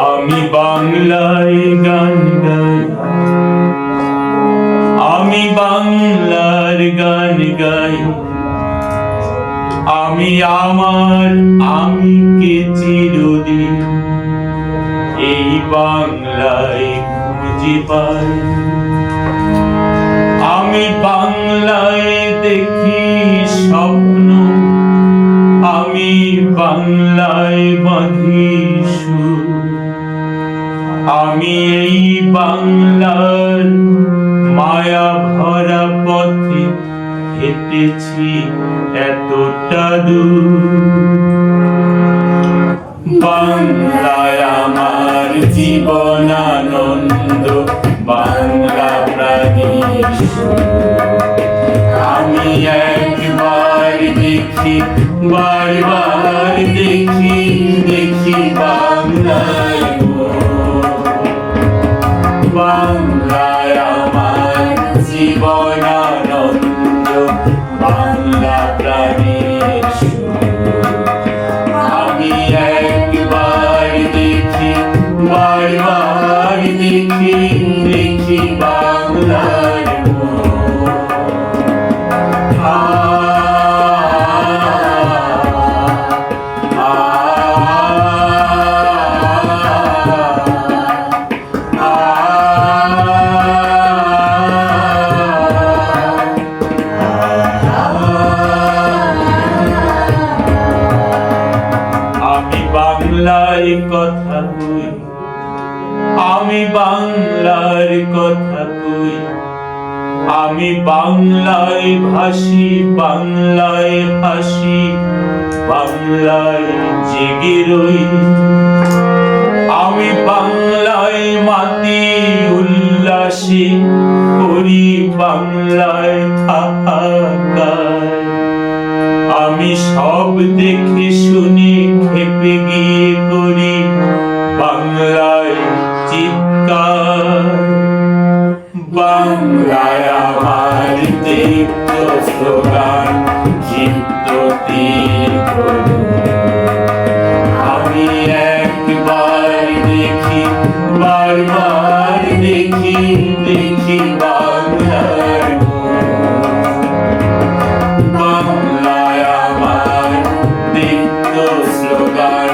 আমি বাংলায় গান গাই, আমি বাংলার গান গাই। আমি আমার আমিকে চিরদিন এই বাংলায় খুঁজে পাই। আমি বাংলায় দেখি স্বপ্ন, আমি বাংলায় বাঁধি সুর। আমি এই বাংলার মায়া ভরা পথে হেঁটেছি এতটা দূর। বাংলায় আমার জীবনানন্দ, বাংলা প্রাণীর সুর। আমি একবার দেখি, বারবার দেখি, দেখি বাংলায় বাংলায় আমার জীবনানন্দ, বাংলা প্রাণীর সুর। আমি একবার দেখি, বারবার দেখি, দেখি বাংলার বাংলায় কথা কই, আমি বাংলার কথা কই। আমি বাংলায় ভাসি, বাংলায় হাসি, বাংলায় জেগে রই। আমি বাংলায় মাতি উল্লাসে করি, বাংলায় হাহাকার। আমি সব দেখে শুনে খেপে গিয়ে করি বাংলায় চিৎকার। বাংলায় আমার দীপ্ত স্লোগান, দীপ্ত তীর। আমি একবার দেখি, বারবার দেখি, দেখি বাংলার বাংলায় আমার দীপ্ত স্লোগান,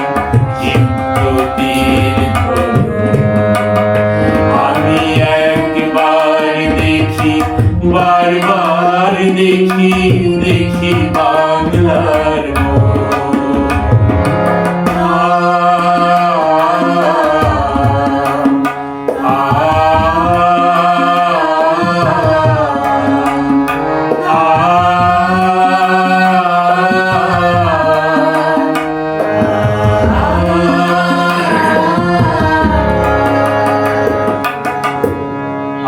দীপ্ত তীর। আমি একবার দেখি, বারবার দেখি, দেখি বাংলার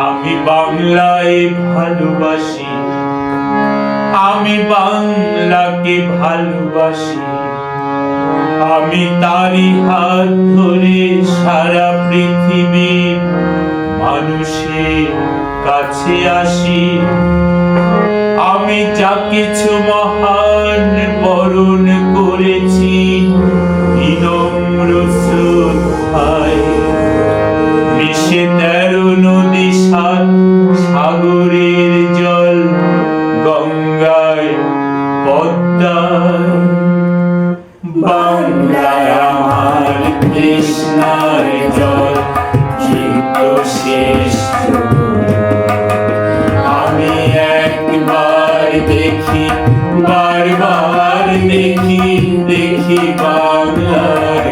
আমি বাংলায় ভালোবাসি, আমি বাংলাকে ভালোবাসি। আমি তারই হাত ধরে সারা পৃথিবীর মানুষের কাছে আসি। আমি যা কিছু মহান বরণ করেছি বিনম্র শ্রদ্ধায়। মিশে 13 নদী, 7 সাগরের জল, গঙ্গায় পদ্মায়। বাংলায় আমার কৃষ্ণার জল, কিন্তু শেষ। আমি একবার দেখি, বারবার দেখি, দেখি বাংলার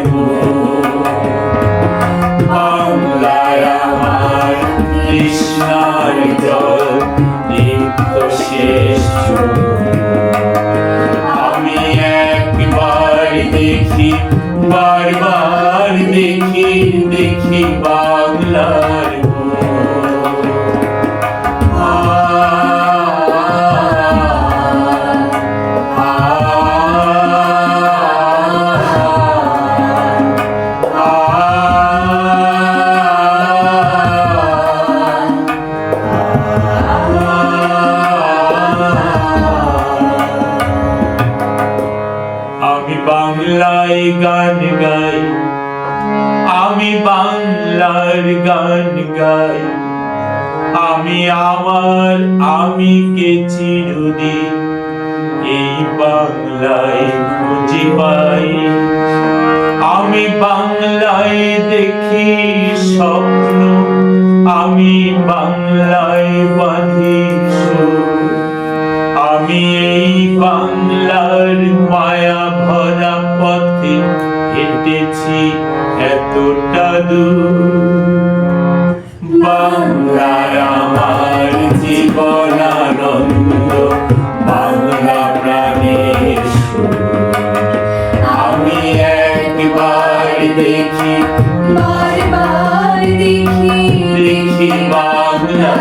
বাংলায় আমার কৃষ্ণার জল, দীপ্ত শেষ। আমি একবার দেখি, বারবার দেখি, দেখি বাংলার বাংলায় গান গাই, আমি বাংলার গান গাই, আমি আমার আমিকে চিরদিন এই বাংলায় খুঁজে পাই। আমি বাংলায় দেখি স্বপ্ন, আমি বাংলায় বাঁধি সুর। আমি এই বাংলার মায়া ভরা পথে হেঁটেছি এতটা দূর। বাংলায় আমার জীবন আনন্দ, বাংলা প্রাণের সুর। আমি একবার দেখি, বারবার দেখি দেখি বাংলা